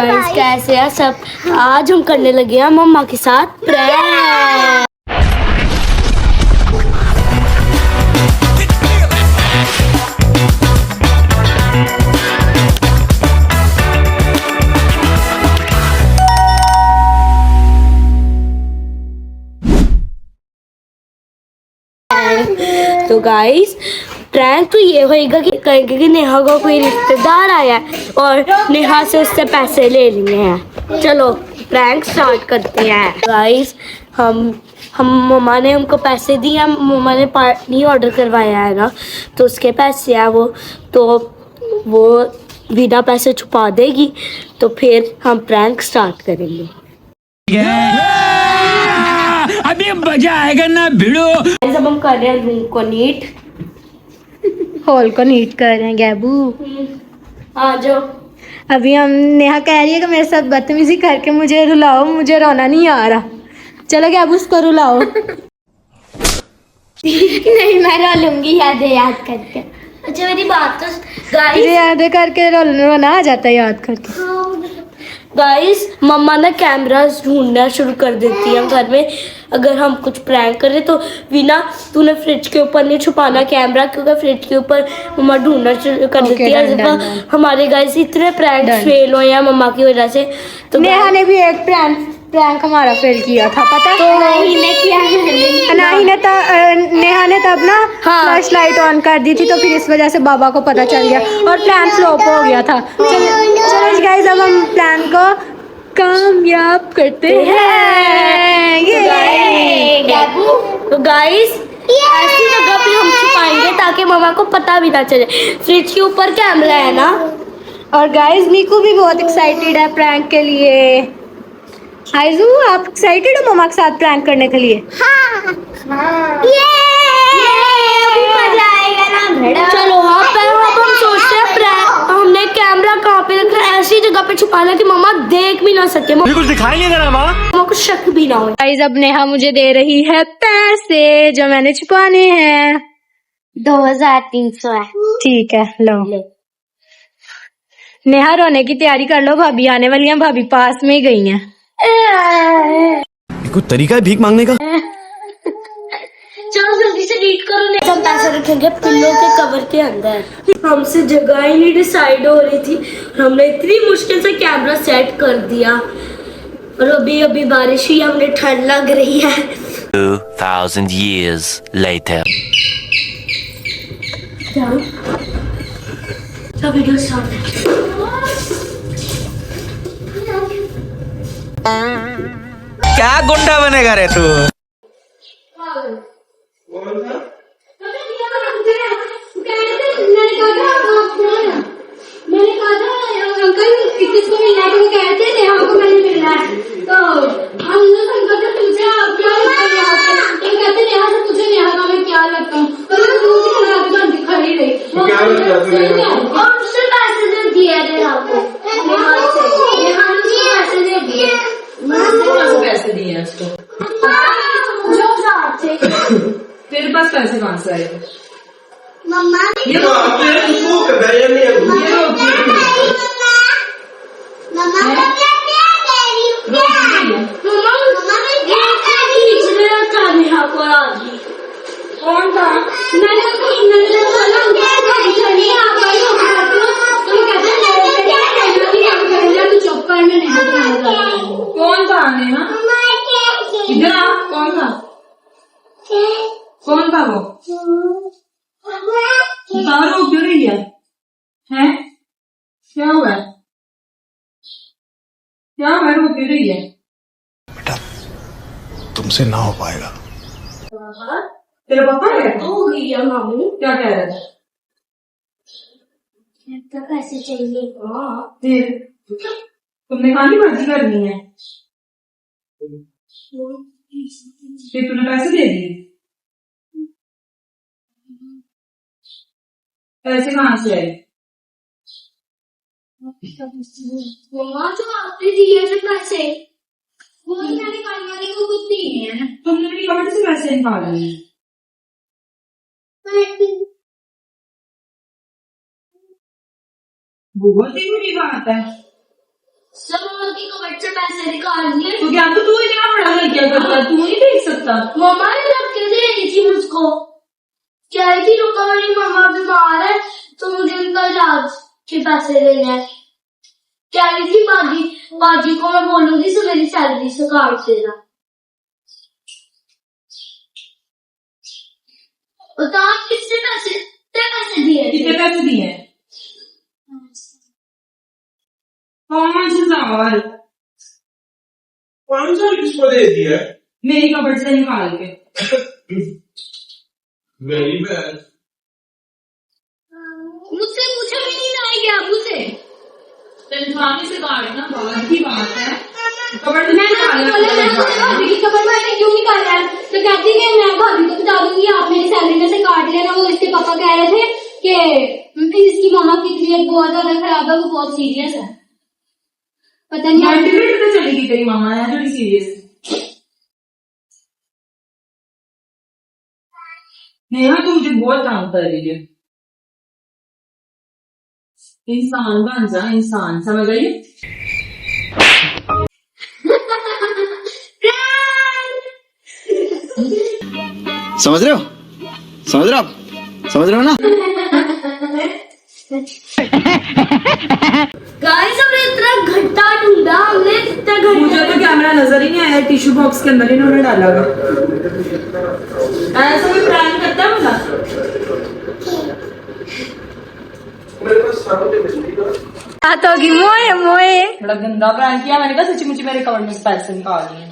Guys कैसे हैं सब। आज हम करने लगे हैं मम्मा के साथ प्रैंक। तो गाइस प्रैंक तो ये होएगा कि कहेंगे कि नेहा को कोई रिश्तेदार आया है और नेहा से उससे पैसे ले लिए हैं। चलो प्रैंक स्टार्ट करते हैं गाइस। हम मम्मा ने हमको पैसे दिए हैं, मम्मा ने पार्टी ऑर्डर करवाया है ना, तो उसके पैसे हैं वो बिना पैसे छुपा देगी, तो फिर हम प्रैंक स्टार्ट करेंगे। अभी मजा आएगा ना भिड़ो। जब हम कर रहे हैं रूम को नीट, हॉल को नीट कर रहे हैं गैबू। आ जाओ। अभी हम नेहा कह रही है कि मेरे साथ बदतमीजी करके मुझे रुलाओ, मुझे रोना नहीं आ रहा। चलो गैबू उसको रुलाओ। नहीं मैं रो लूंगी याद करके। अच्छा मेरी बात तो गाइस, याद करके रोना आ जाता है याद करके। गाइस मम्मा ना कैमरास ढूंढना शुरू कर देती है घर में। अगर हम कुछ प्रैंक करें तो वीना तूने फ्रिज के ऊपर नहीं छुपाना कैमरा, क्योंकि फ्रिज के ऊपर मम्मा ढूंढना शुरू कर देती है। हमारे गाइस इतने प्रैंक फेल हुए हैं मम्मा की वजह से। तो नेहा ने भी एक प्रैंक हमारा फेल किया था, पता है? तो नेहा ने तब ना फ्लैश लाइट ऑन कर दी थी, तो फिर इस वजह से बाबा को पता चल गया और प्लान फ्लॉप हो गया था। चलो गाइस अब हम प्लान को कामयाब करते हैं। तो गाइस ऐसी जगह पे हम छुपाएंगे ताकि मम्मा को पता भी ना चले। फ्रिज के ऊपर कैमरा है ना। और गाइस नीकू भी बहुत एक्साइटेड है प्रैंक के लिए। आइजू आप एक्साइटेड हो मम्मा के साथ प्रैंक करने के लिए? हाँ। मजा आएगा ना। चलो हाँ अब हम सोचते हैं प्रैंक हमने कैमरा कहाँ पे रखा है, ऐसी जगह पे छुपाना कि मम्मा देख भी ना सके, कुछ दिखाई नहीं दे रहा मम्मा को शक भी ना हो। गाइस अब नेहा मुझे दे रही है पैसे जो मैंने छुपाने हैं। 2300 है। ठीक है लो। नेहा रोने की तैयारी कर लो, भाभी आने वाली हैं, भाभी पास में ही गई हैं। कुछ तरीका है भीख मांगने का। चलो जल्दी से रीड करो। नहीं हम पैसे रखेंगे पिल्लों के कवर के अंदर। हमसे जगह ही नहीं डिसाइड हो रही थी, हमने इतनी मुश्किल से कैमरा सेट कर दिया और अभी बारिश हुई, हमने ठंड लग रही है। 2000 years later. Video start. क्या गुंडा बनेगा रे तू? मैंने कहा था अंकल किसको मिलना है, तो कहते हैं नेहा को मैंने मिलना है, तो हमने अंकल से पूछा आप क्या लगता है, तो कहते हैं नेहा से पूछे नेहा का मैं क्या लगता हूँ, तो मैं दूसरी दिखा ही रही और उससे पैसे दे दिए नेहा को। नेहा ने पैसे दे दिए। पैसे दिए हैं उसको? जो साथ थे। तेरे पास पैसे कहाँ से आए? मम्मा ने ये कौन था? मैंने चुप कर में नहीं। कौन था नेहा? इधर आ। कौन था? कौन था वो? तारो क्यों रही है? हैं? क्या हुआ है? क्या हुआ है? रो क्यों रही है? बेटा तुमसे ना हो पाएगा। तेरे पापा है? हो गया मामू। क्या कह रहे थे? तो पैसे चाहिए। तुमने खानी मर्जी करनी है? फिर तूने पैसे दे दिए? पैसे कहाँ से आए? मम्मा जो आपने दिए थे पैसे वो तो मैंने खाने को कुछ दिए हैं। तुमने मेरी कमर से पैसे निकाले हैं? बहुत ही बुरी बात है। सब मम्मा की कबर्ड से पैसे निकाल लिए। तो क्या तू इतना बड़ा घर क्या करता, तू नहीं देख सकता? मम्मा ने रख के दे रही थी मुझको, कह रही थी रुको मेरी मम्मा बीमार है तो मुझे उनका इलाज के पैसे देने हैं। कह रही थी बाजी को मैं बोलूंगी तो मेरी सैलरी से काट देना। तो आप कितने पैसे दिए? कितने पैसे दिए? 5,000। 500 किसको दे दिया? मेरी कबर्ड से निकाल के। Very bad. मुझसे पूछा भी नहीं ना क्या मुझसे तनख्वाह से काटना बहुत ही बात है। कबर्ड भाभी की कबर्ड मैंने क्यों निकाला है? तो कहती है मैं भाभी को बता दूंगी आप मेरी सैलरी में से काट लेना। वो इसके पापा कह रहे थे कि इसकी मामा की तबीयत बहुत ज्यादा खराब है, वो बहुत सीरियस है। पता नहीं मल्टीप्लेट तो चलेगी तेरी मामा है थोड़ी सीरियस। नेहा तू मुझे बहुत काम कर रही है। इंसान बन जा, इंसान, समझ गई? समझ रहे हो? समझ रहे हो आप? समझ रहे हो ना? गाइस हमने इतना घंटा ढूंढा, हमने इतना मुझे तो कैमरा नजर ही नहीं आया, टिश्यू बॉक्स के अंदर इन्होंने डाला हुआ। ऐसा कोई प्रैंक करता है मुझे? बात होगी मोए मोए। बड़ा गंदा प्रैंक किया मैंने कहा, सच्ची मुझे मेरे कवर में से पैसे निकाल लिए।